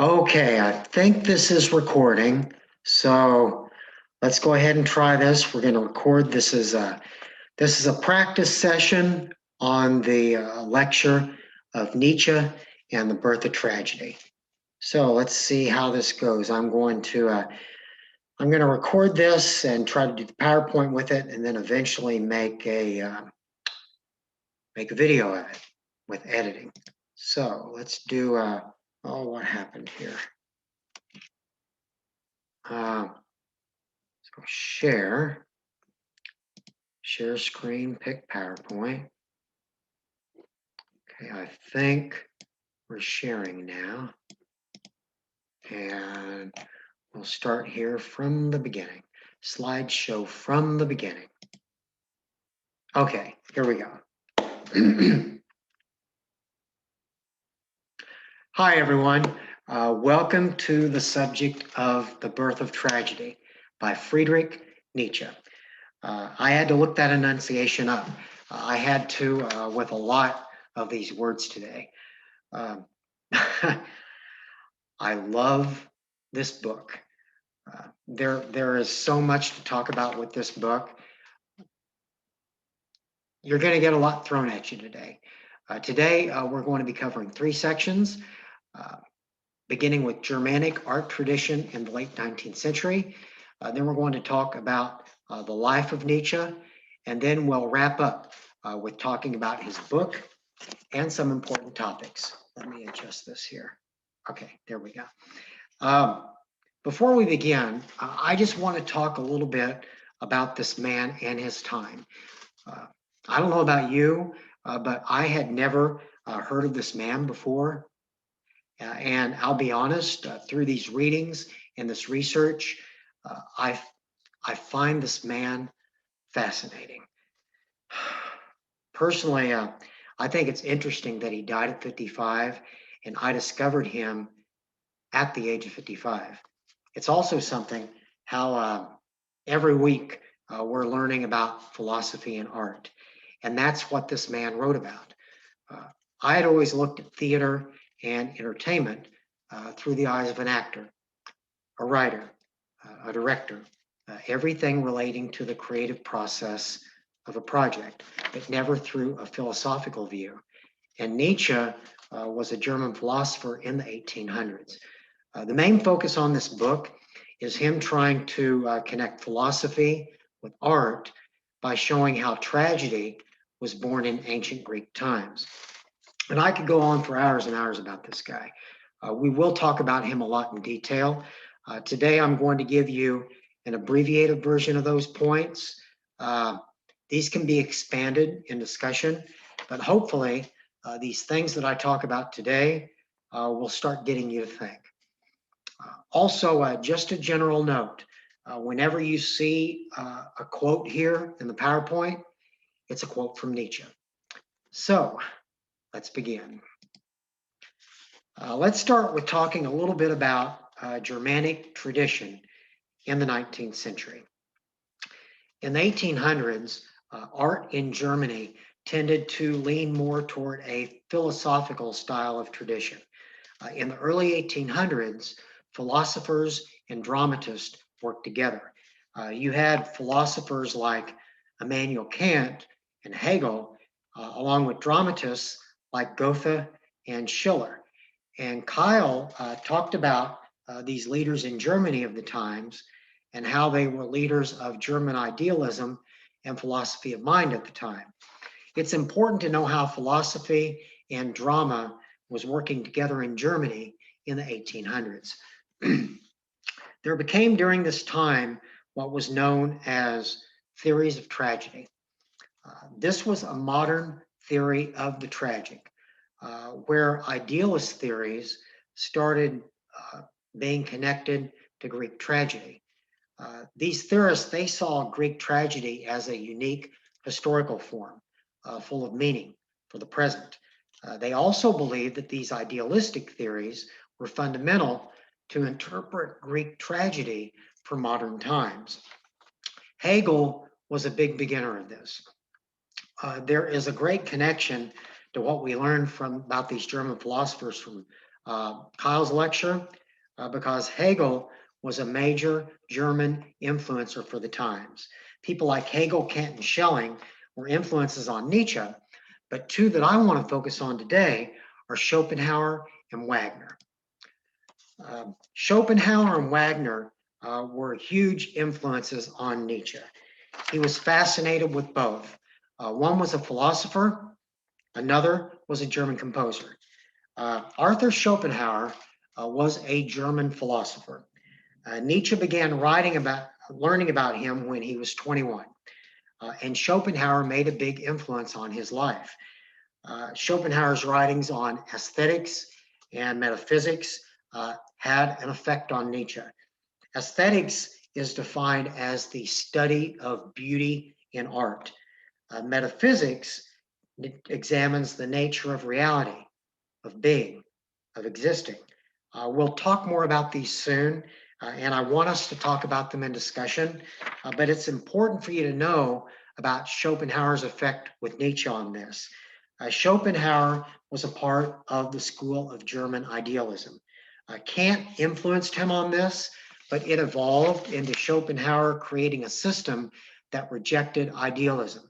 Okay, I think this is recording. So let's go ahead and try this. We're going to record. This is a practice session on the lecture of Nietzsche and the birth of tragedy. So let's see how this goes. I'm going to record this and try to do the PowerPoint with it, and then eventually make a video of it with editing. So let's do. Oh, what happened here? Let's go share screen, pick PowerPoint. Okay, I think we're sharing now. And we'll start here from the beginning. Slideshow from the beginning. Okay, here we go. Hi, everyone. Welcome to the subject of The Birth of Tragedy by Friedrich Nietzsche. I had to look that enunciation up. I had to with a lot of these words today. I love this book. There is so much to talk about with this book. You're going to get a lot thrown at you today. Today, we're going to be covering 3 sections, beginning with Germanic art tradition in the late 19th century. Then we're going to talk about the life of Nietzsche, and then we'll wrap up with talking about his book and some important topics. Let me adjust this here. Okay, there we go. Before we begin, I just want to talk a little bit about this man and his time. I don't know about you, but I had never heard of this man before. And I'll be honest, through these readings and this research, I find this man fascinating. Personally, I think it's interesting that he died at 55, and I discovered him at the age of 55. It's also something how every week we're learning about philosophy and art, and that's what this man wrote about. I had always looked at theater and entertainment through the eyes of an actor, a writer, a director, everything relating to the creative process of a project, but never through a philosophical view. And Nietzsche was a German philosopher in the 1800s. The main focus on this book is him trying to connect philosophy with art by showing how tragedy was born in ancient Greek times. And I could go on for hours and hours about this guy. We will talk about him a lot in detail. Today, I'm going to give you an abbreviated version of those points. These can be expanded in discussion, but hopefully these things that I talk about today will start getting you to think. Also, just a general note, whenever you see a quote here in the PowerPoint, it's a quote from Nietzsche. So let's begin. Let's start with talking a little bit about Germanic tradition in the 19th century. In the 1800s, art in Germany tended to lean more toward a philosophical style of tradition. In the early 1800s, philosophers and dramatists worked together. You had philosophers like Immanuel Kant and Hegel, along with dramatists like Goethe and Schiller. And Kyle talked about these leaders in Germany of the times and how they were leaders of German idealism and philosophy of mind at the time. It's important to know how philosophy and drama was working together in Germany in the 1800s. There became during this time what was known as theories of tragedy. This was a modern theory of the tragic, where idealist theories started being connected to Greek tragedy. These theorists, they saw Greek tragedy as a unique historical form, full of meaning for the present. They also believed that these idealistic theories were fundamental to interpret Greek tragedy for modern times. Hegel was a big beginner of this. There is a great connection to what we learned about these German philosophers from Kyle's lecture, because Hegel was a major German influencer for the times. People like Hegel, Kant, and Schelling were influences on Nietzsche, but two that I want to focus on today are Schopenhauer and Wagner. Schopenhauer and Wagner were huge influences on Nietzsche. He was fascinated with both. One was a philosopher, another was a German composer. Arthur Schopenhauer was a German philosopher. Nietzsche began learning about him when he was 21, and Schopenhauer made a big influence on his life. Schopenhauer's writings on aesthetics and metaphysics had an effect on Nietzsche. Aesthetics is defined as the study of beauty in art. Metaphysics examines the nature of reality, of being, of existing. We'll talk more about these soon, and I want us to talk about them in discussion, but it's important for you to know about Schopenhauer's effect with Nietzsche on this. Schopenhauer was a part of the school of German idealism. Kant influenced him on this, but it evolved into Schopenhauer creating a system that rejected idealism.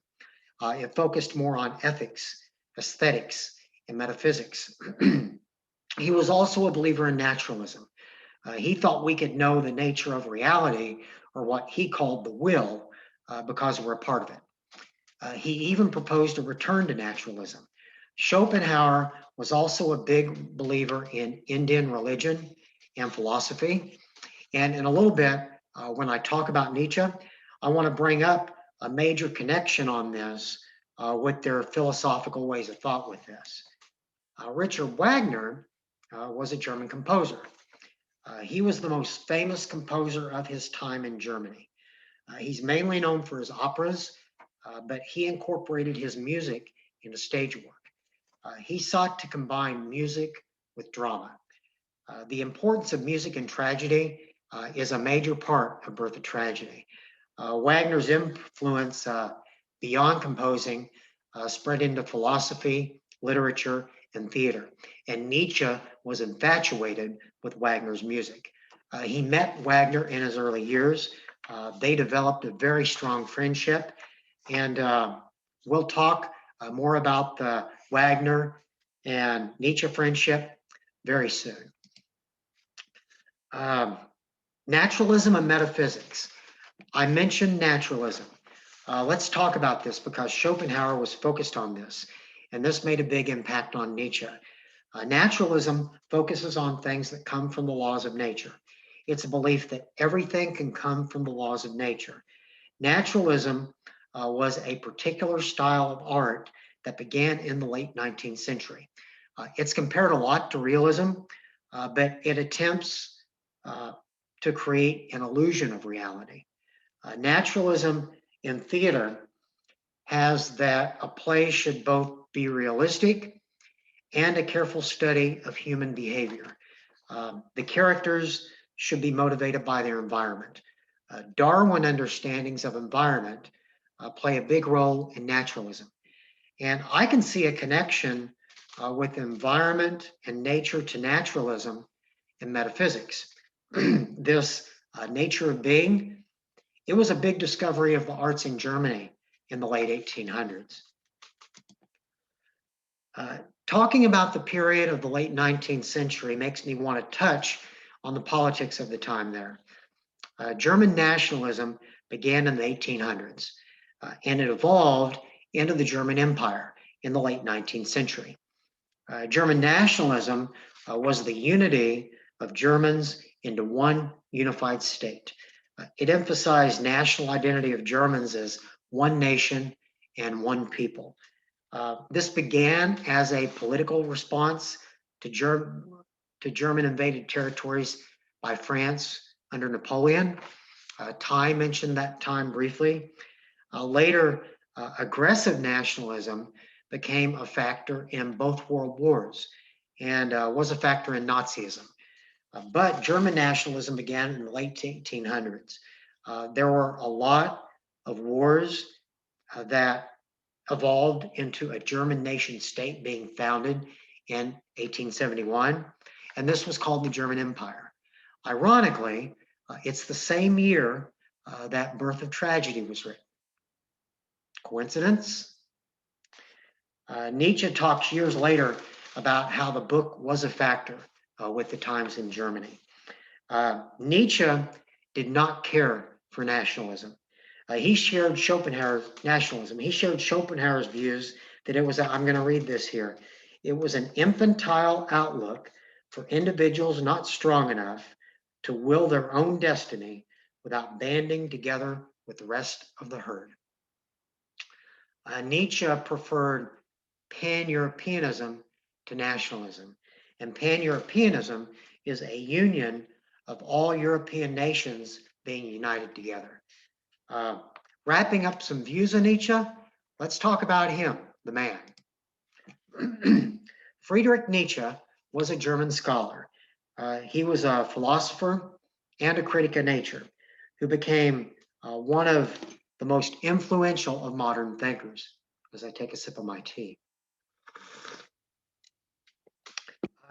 It focused more on ethics, aesthetics, and metaphysics. He was also a believer in naturalism. He thought we could know the nature of reality, or what he called the will, because we're a part of it. He even proposed a return to naturalism. Schopenhauer was also a big believer in Indian religion and philosophy. And in a little bit, when I talk about Nietzsche, I want to bring up a major connection on this with their philosophical ways of thought with this. Richard Wagner was a German composer. He was the most famous composer of his time in Germany. He's mainly known for his operas, but he incorporated his music into stage work. He sought to combine music with drama. The importance of music in tragedy is a major part of Birth of Tragedy. Wagner's influence beyond composing spread into philosophy, literature, and theater. And Nietzsche was infatuated with Wagner's music. He met Wagner in his early years. They developed a very strong friendship. And we'll talk more about the Wagner and Nietzsche friendship very soon. Naturalism and metaphysics. I mentioned naturalism. Let's talk about this because Schopenhauer was focused on this, and this made a big impact on Nietzsche. Naturalism focuses on things that come from the laws of nature. It's a belief that everything can come from the laws of nature. Naturalism was a particular style of art that began in the late 19th century. It's compared a lot to realism, but it attempts to create an illusion of reality. Naturalism in theater has that a play should both be realistic and a careful study of human behavior. The characters should be motivated by their environment. Darwin understandings of environment play a big role in naturalism. And I can see a connection with environment and nature to naturalism in metaphysics. This nature of being, it was a big discovery of the arts in Germany in the late 1800s. Talking about the period of the late 19th century makes me want to touch on the politics of the time there. German nationalism began in the 1800s, and it evolved into the German Empire in the late 19th century. German nationalism was the unity of Germans into one unified state. It emphasized national identity of Germans as one nation and one people. This began as a political response to German invaded territories by France under Napoleon. Ty mentioned that time briefly. Later, aggressive nationalism became a factor in both world wars and was a factor in Nazism. But German nationalism began in the late 1800s. There were a lot of wars that evolved into a German nation state being founded in 1871. and this was called the German Empire. Ironically, it's the same year that Birth of Tragedy was written. Coincidence? Nietzsche talks years later about how the book was a factor with the times in Germany. Nietzsche did not care for nationalism. He shared Schopenhauer's nationalism. He shared Schopenhauer's views that it was, I'm going to read this here, it was an infantile outlook for individuals not strong enough to will their own destiny without banding together with the rest of the herd. Nietzsche preferred pan-Europeanism to nationalism, and pan-Europeanism is a union of all European nations being united together. Wrapping up some views on Nietzsche, let's talk about him, the man. Friedrich Nietzsche was a German scholar. He was a philosopher and a critic of nature who became one of the most influential of modern thinkers. As I take a sip of my tea.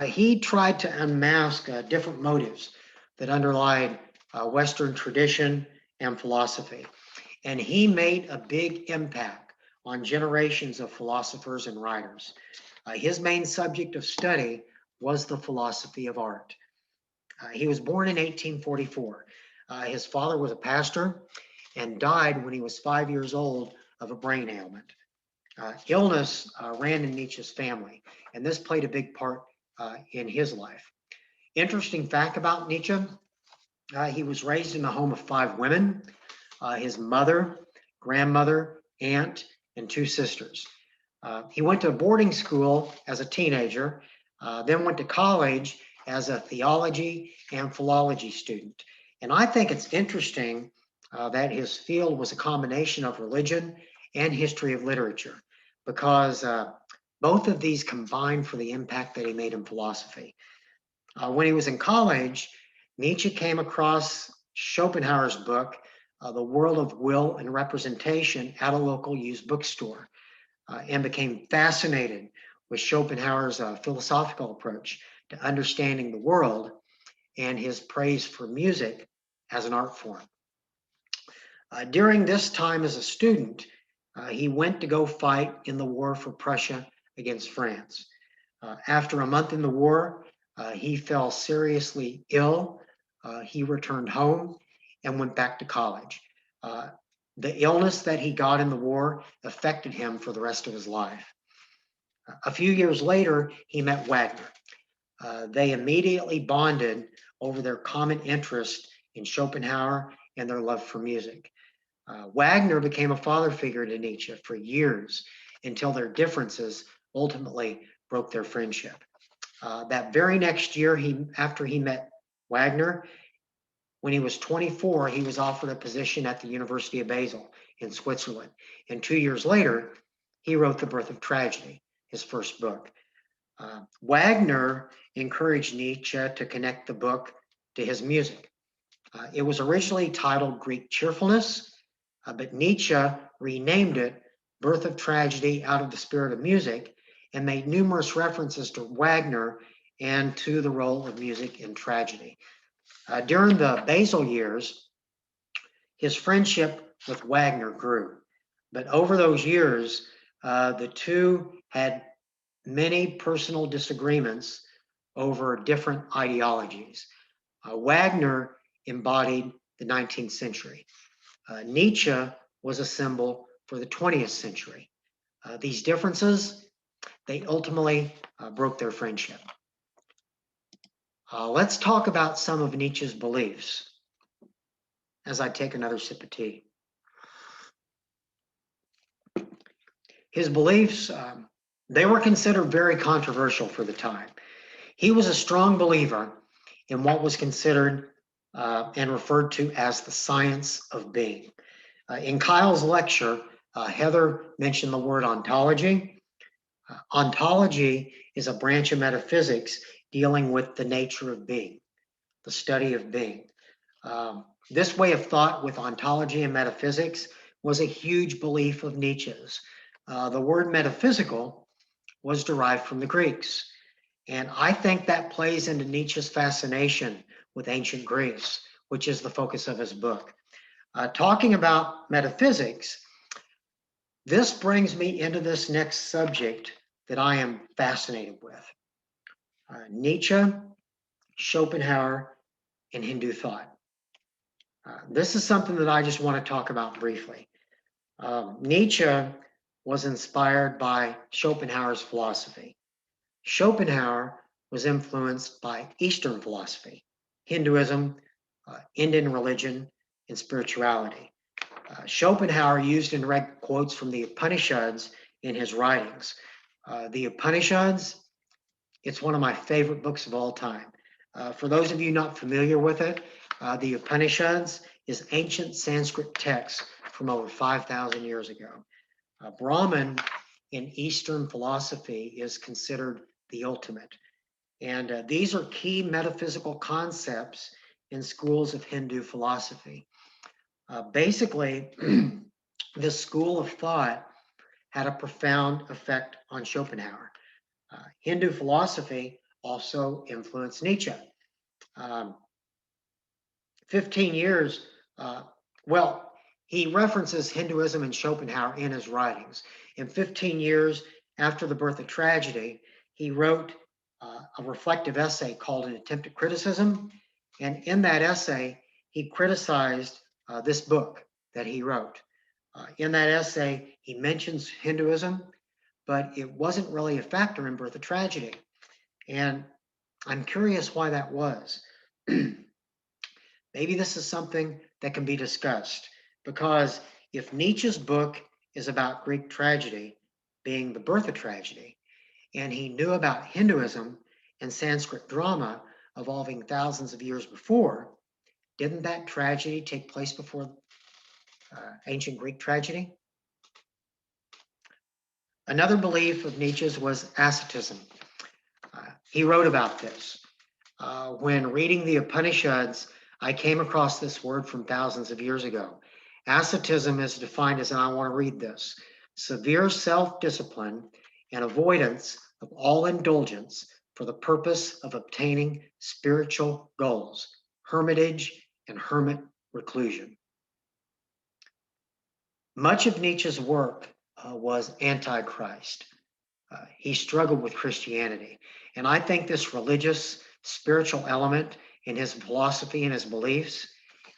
He tried to unmask different motives that underlie Western tradition and philosophy. And he made a big impact on generations of philosophers and writers. His main subject of study was the philosophy of art. He was born in 1844. His father was a pastor and died when he was 5 years old of a brain ailment. Illness ran in Nietzsche's family, and this played a big part in his life. Interesting fact about Nietzsche, he was raised in a home of 5 women, his mother, grandmother, aunt, and 2 sisters. He went to boarding school as a teenager, then went to college as a theology and philology student. And I think it's interesting that his field was a combination of religion and history of literature, because both of these combined for the impact that he made in philosophy. When he was in college, Nietzsche came across Schopenhauer's book, The World of Will and Representation, at a local used bookstore, and became fascinated with Schopenhauer's philosophical approach to understanding the world and his praise for music as an art form. During this time as a student, he went to go fight in the war for Prussia against France. After a month in the war, he fell seriously ill. He returned home and went back to college. The illness that he got in the war affected him for the rest of his life. A few years later, he met Wagner. They immediately bonded over their common interest in Schopenhauer and their love for music. Wagner became a father figure to Nietzsche for years until their differences ultimately broke their friendship. That very next year, after he met Wagner, when he was 24, he was offered a position at the University of Basel in Switzerland. And 2 years later, he wrote The Birth of Tragedy, his first book. Wagner encouraged Nietzsche to connect the book to his music. It was originally titled Greek Cheerfulness, but Nietzsche renamed it Birth of Tragedy out of the spirit of music, and made numerous references to Wagner and to the role of music in tragedy. During the Basel years, his friendship with Wagner grew. But over those years, the two had many personal disagreements over different ideologies. Wagner embodied the 19th century. Nietzsche was a symbol for the 20th century. These differences, they ultimately broke their friendship. Let's talk about some of Nietzsche's beliefs as I take another sip of tea. His beliefs, they were considered very controversial for the time. He was a strong believer in what was considered and referred to as the science of being. In Kyle's lecture, Heather mentioned the word ontology. Ontology is a branch of metaphysics dealing with the nature of being, the study of being. This way of thought with ontology and metaphysics was a huge belief of Nietzsche's. The word metaphysical was derived from the Greeks, And I think that plays into Nietzsche's fascination with ancient Greece, which is the focus of his book. Talking about metaphysics, this brings me into this next subject that I am fascinated with. Nietzsche, Schopenhauer, and Hindu thought. This is something that I just want to talk about briefly. Nietzsche was inspired by Schopenhauer's philosophy. Schopenhauer was influenced by Eastern philosophy, Hinduism, Indian religion, and spirituality. Schopenhauer used and read quotes from the Upanishads in his writings. The Upanishads, it's one of my favorite books of all time. For those of you not familiar with it, the Upanishads is ancient Sanskrit texts from over 5,000 years ago. Brahman in Eastern philosophy is considered the ultimate. And these are key metaphysical concepts in schools of Hindu philosophy. Basically, this school of thought had a profound effect on Schopenhauer. Hindu philosophy also influenced Nietzsche. 15 years, well, he references Hinduism and Schopenhauer in his writings. In 15 years after the birth of tragedy, he wrote a reflective essay called An Attempt at Criticism. And in that essay, he criticized this book that he wrote. In that essay, he mentions Hinduism, but it wasn't really a factor in Birth of Tragedy. And I'm curious why that was. Maybe this is something that can be discussed, because if Nietzsche's book is about Greek tragedy being the birth of tragedy, and he knew about Hinduism and Sanskrit drama evolving thousands of years before, didn't that tragedy take place before ancient Greek tragedy? Another belief of Nietzsche's was ascetism. He wrote about this. When reading the Upanishads, I came across this word from thousands of years ago. Ascetism is defined as, and I want to read this, severe self-discipline and avoidance of all indulgence for the purpose of obtaining spiritual goals, hermitage and hermit reclusion. Much of Nietzsche's work was anti-Christ. He struggled with Christianity. And I think this religious, spiritual element in his philosophy and his beliefs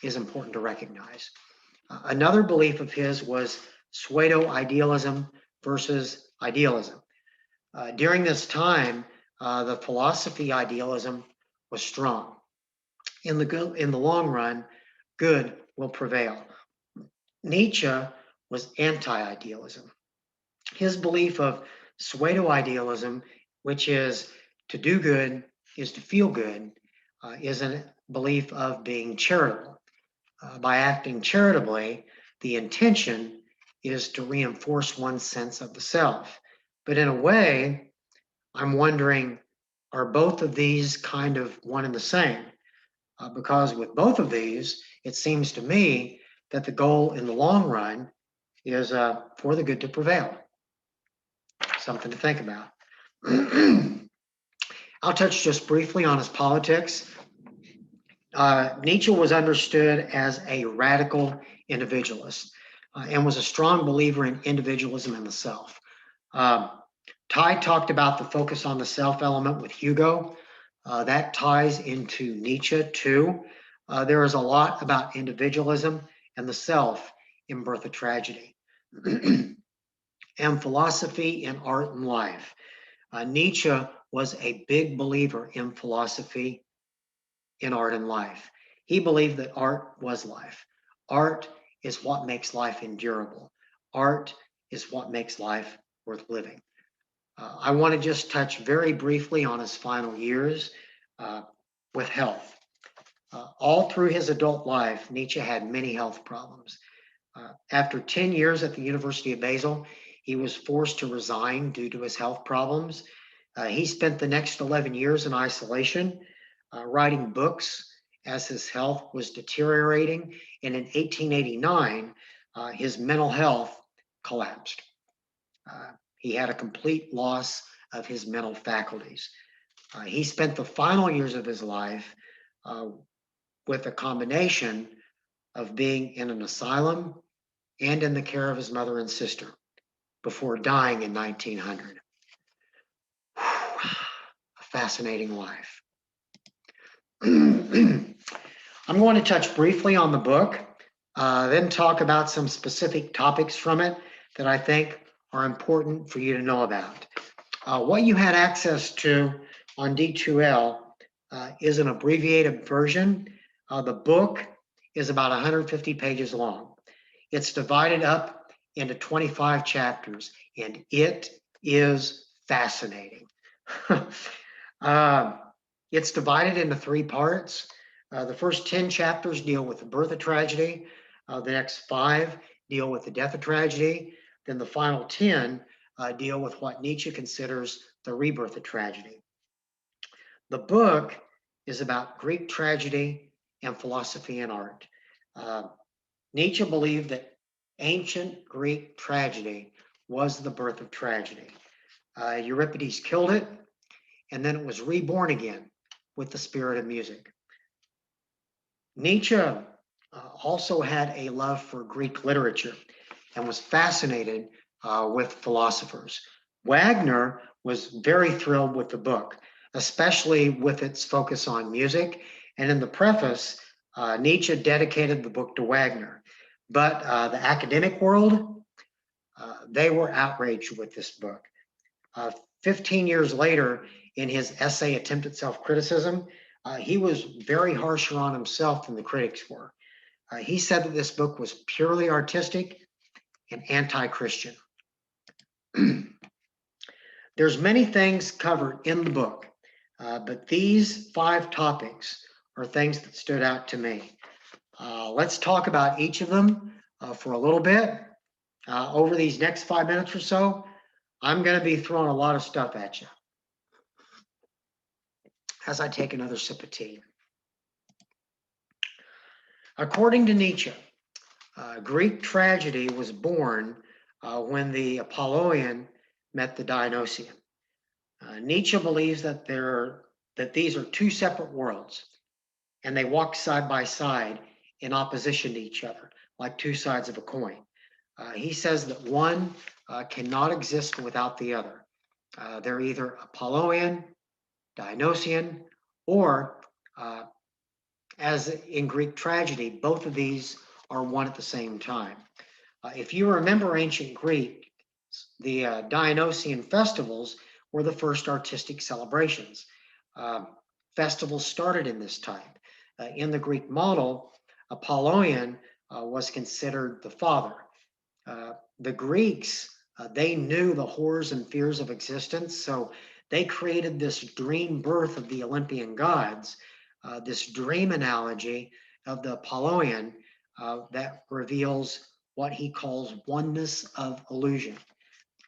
is important to recognize. Another belief of his was pseudo idealism versus idealism. During this time, the philosophy idealism was strong. In the long run, good will prevail. Nietzsche was anti-idealism. His belief of pseudo idealism, which is to do good is to feel good, is a belief of being charitable. By acting charitably, the intention is to reinforce one's sense of the self. But in a way, I'm wondering, are both of these kind of one and the same? Because with both of these, it seems to me that the goal in the long run is for the good to prevail. Something to think about. I'll touch just briefly on his politics. Nietzsche was understood as a radical individualist and was a strong believer in individualism and the self. Ty talked about the focus on the self element with Hugo. That ties into Nietzsche too. There is a lot about individualism and the self in Birth of Tragedy. And philosophy and art and life. Nietzsche was a big believer in philosophy, in art and life. He believed that art was life. Art is what makes life endurable. Art is what makes life worth living. I want to just touch very briefly on his final years with health. All through his adult life, Nietzsche had many health problems. After 10 years at the University of Basel, he was forced to resign due to his health problems. He spent the next 11 years in isolation, writing books as his health was deteriorating. And in 1889, his mental health collapsed. He had a complete loss of his mental faculties. He spent the final years of his life with a combination of being in an asylum and in the care of his mother and sister before dying in 1900. A fascinating life. I'm going to touch briefly on the book, then talk about some specific topics from it that I think are important for you to know about. What you had access to on D2L is an abbreviated version. The book is about 150 pages long. It's divided up into 25 chapters, and it is fascinating. It's divided into 3 parts. The first 10 chapters deal with the birth of tragedy. The next 5 deal with the death of tragedy. Then the final 10 deal with what Nietzsche considers the rebirth of tragedy. The book is about Greek tragedy and philosophy and art. Nietzsche believed that ancient Greek tragedy was the birth of tragedy. Euripides killed it, and then it was reborn again with the spirit of music. Nietzsche also had a love for Greek literature and was fascinated with philosophers. Wagner was very thrilled with the book, especially with its focus on music. And in the preface, Nietzsche dedicated the book to Wagner. But the academic world, they were outraged with this book. 15 years later, in his essay, Attempt at Self-Criticism, he was very harsher on himself than the critics were. He said that this book was purely artistic and anti-Christian. There's many things covered in the book, but these 5 topics are things that stood out to me. Let's talk about each of them for a little bit. Over these next 5 minutes or so, I'm going to be throwing a lot of stuff at you as I take another sip of tea. According to Nietzsche, Greek tragedy was born when the Apolloian met the Dionysian. Nietzsche believes that these are 2 separate worlds, and they walk side by side in opposition to each other, like 2 sides of a coin. He says that one cannot exist without the other. They're either Apolloian, Dionysian, or as in Greek tragedy, both of these are one at the same time. If you remember ancient Greek, the Dionysian festivals were the first artistic celebrations. Festivals started in this type. In the Greek model, Apolloian was considered the father. The Greeks, they knew the horrors and fears of existence, so they created this dream birth of the Olympian gods, this dream analogy of the Apolloian that reveals what he calls oneness of illusion.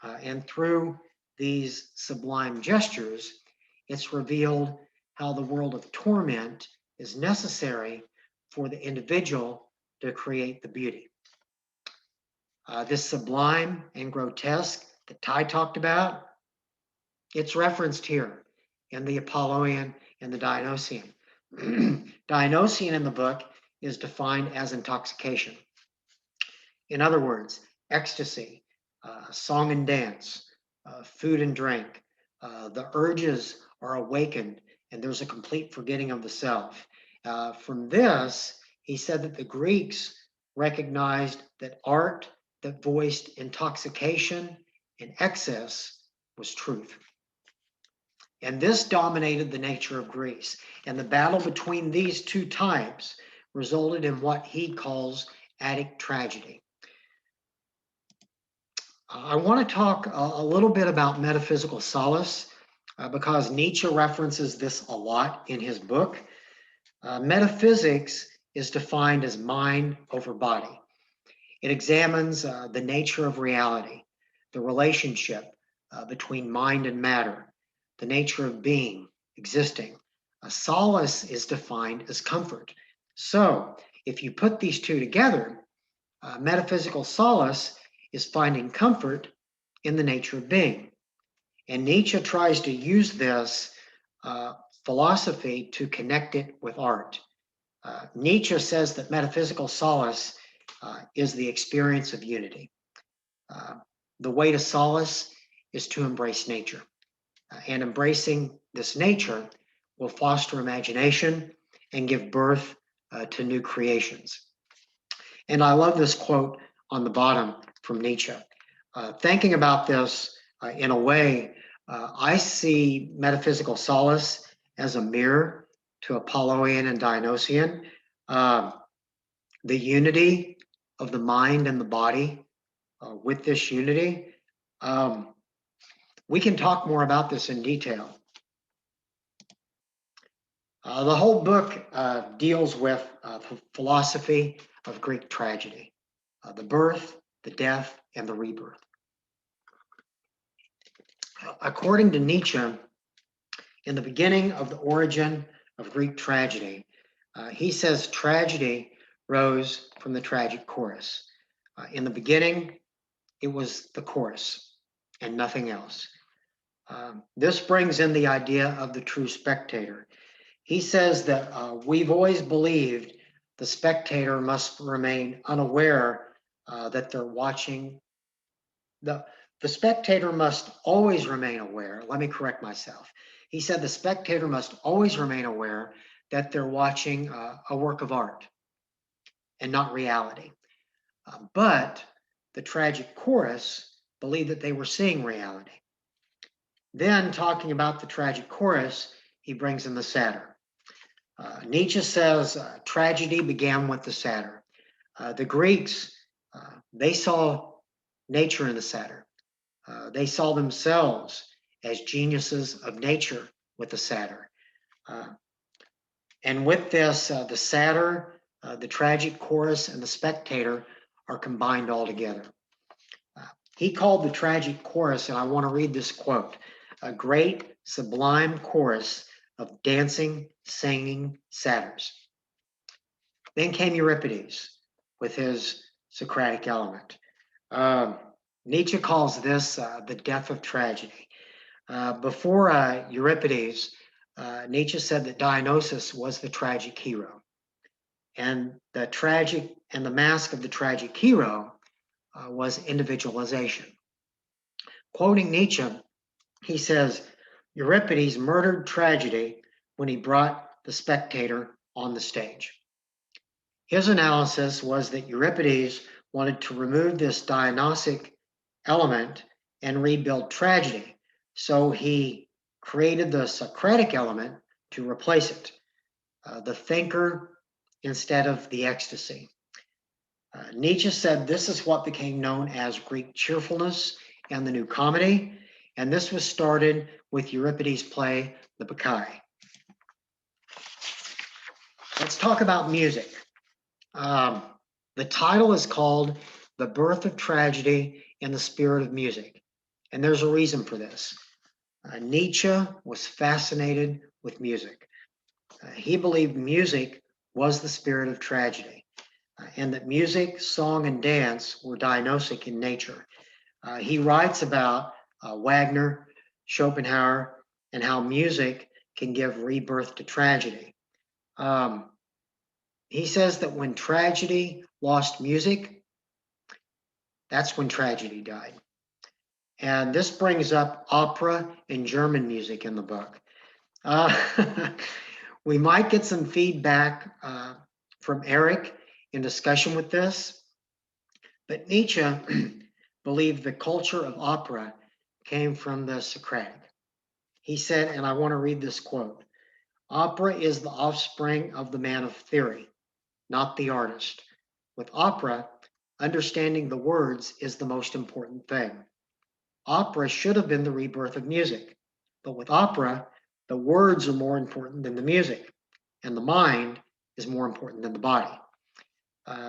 And through these sublime gestures, it's revealed how the world of torment is necessary for the individual to create the beauty. This sublime and grotesque that Ty talked about, it's referenced here in the Apolloian and the Dionysian. Dionysian in the book is defined as intoxication. In other words, ecstasy, song and dance, food and drink. The urges are awakened and there's a complete forgetting of the self. From this, he said that the Greeks recognized that art that voiced intoxication and excess was truth. And this dominated the nature of Greece. And the battle between these 2 types resulted in what he calls Attic tragedy. I want to talk a little bit about metaphysical solace because Nietzsche references this a lot in his book. Metaphysics is defined as mind over body. It examines the nature of reality, the relationship between mind and matter, the nature of being, existing. Solace is defined as comfort. So if you put these 2 together, metaphysical solace is finding comfort in the nature of being. And Nietzsche tries to use this philosophy to connect it with art. Nietzsche says that metaphysical solace is the experience of unity. The way to solace is to embrace nature. And embracing this nature will foster imagination and give birth to new creations. And I love this quote on the bottom from Nietzsche. Thinking about this in a way, I see metaphysical solace as a mirror to Apolloian and Dionysian. The unity of the mind and the body. With this unity, we can talk more about this in detail. The whole book deals with philosophy of Greek tragedy, the birth, the death, and the rebirth. According to Nietzsche, in the beginning of the origin of Greek tragedy, he says tragedy rose from the tragic chorus. In the beginning, it was the chorus and nothing else. This brings in the idea of the true spectator. He says that we've always believed the spectator must remain unaware that they're watching. The spectator must always remain aware. Let me correct myself. He said the spectator must always remain aware that they're watching a work of art and not reality. But the tragic chorus believed that they were seeing reality. Then, talking about the tragic chorus, he brings in the satyr. Nietzsche says tragedy began with the satyr. The Greeks, they saw nature in the satyr. They saw themselves as geniuses of nature with the satyr. And with this, the satyr, the tragic chorus, and the spectator are combined all together. He called the tragic chorus, and I want to read this quote, a great sublime chorus of dancing, singing satyrs. Then came Euripides with his Socratic element. Nietzsche calls this the death of tragedy. Before Euripides, Nietzsche said that Dionysus was the tragic hero. And the mask of the tragic hero was individualization. Quoting Nietzsche, he says, Euripides murdered tragedy when he brought the spectator on the stage. His analysis was that Euripides wanted to remove this Dionysic element and rebuild tragedy. So he created the Socratic element to replace it, the thinker instead of the ecstasy. Nietzsche said this is what became known as Greek cheerfulness and the New Comedy, and this was started with Euripides' play, The Bacchae. Let's talk about music. The title is called The Birth of Tragedy and the Spirit of Music, and there's a reason for this. Nietzsche was fascinated with music. He believed music was the spirit of tragedy, and that music, song, and dance were Dionysic in nature. He writes about Wagner, Schopenhauer, and how music can give rebirth to tragedy. He says that when tragedy lost music, that's when tragedy died. And this brings up opera and German music in the book. We might get some feedback from Eric in discussion with this, but Nietzsche believed the culture of opera came from the Socratic. He said, and I want to read this quote, opera is the offspring of the man of theory, not the artist. With opera, understanding the words is the most important thing. Opera should have been the rebirth of music, but with opera, the words are more important than the music, and the mind is more important than the body.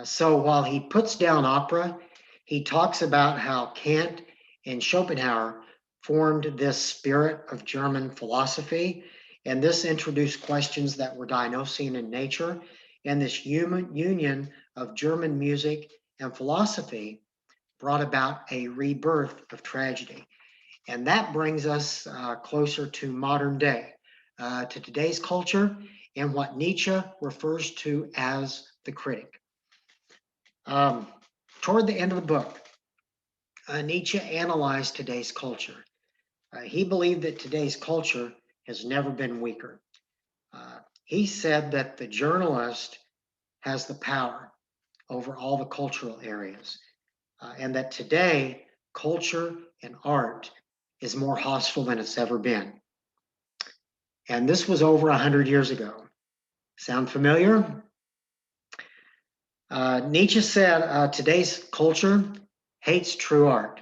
So while he puts down opera, he talks about how Kant and Schopenhauer formed this spirit of German philosophy, and this introduced questions that were Dionysian in nature, and this human union of German music and philosophy brought about a rebirth of tragedy. And that brings us closer to modern day. to today's culture and what Nietzsche refers to as the critic. Toward the end of the book, Nietzsche analyzed today's culture. He believed that today's culture has never been weaker. He said that the journalist has the power over all the cultural areas, and that today culture and art is more hostile than it's ever been. And this was over 100 years ago. Sound familiar? Nietzsche said today's culture hates true art,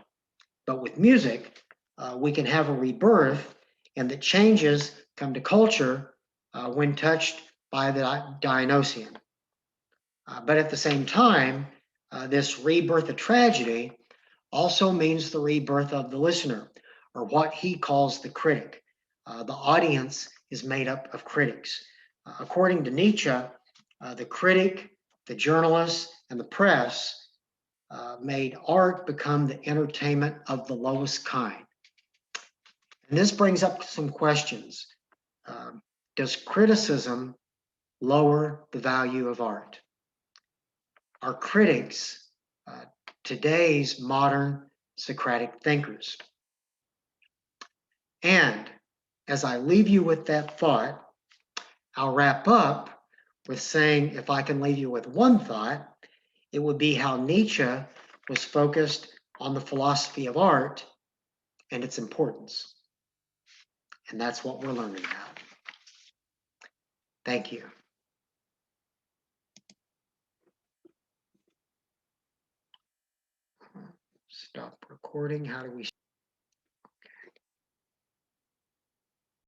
but with music, we can have a rebirth, and that changes come to culture when touched by the Dionysian. But at the same time, this rebirth of tragedy also means the rebirth of the listener, or what he calls the critic. The audience is made up of critics. According to Nietzsche, the critic, the journalist, and the press made art become the entertainment of the lowest kind. And this brings up some questions. Does criticism lower the value of art? Are critics today's modern Socratic thinkers? And as I leave you with that thought, I'll wrap up with saying, if I can leave you with one thought, it would be how Nietzsche was focused on the philosophy of art and its importance. And that's what we're learning about. Thank you. Stop recording. How do we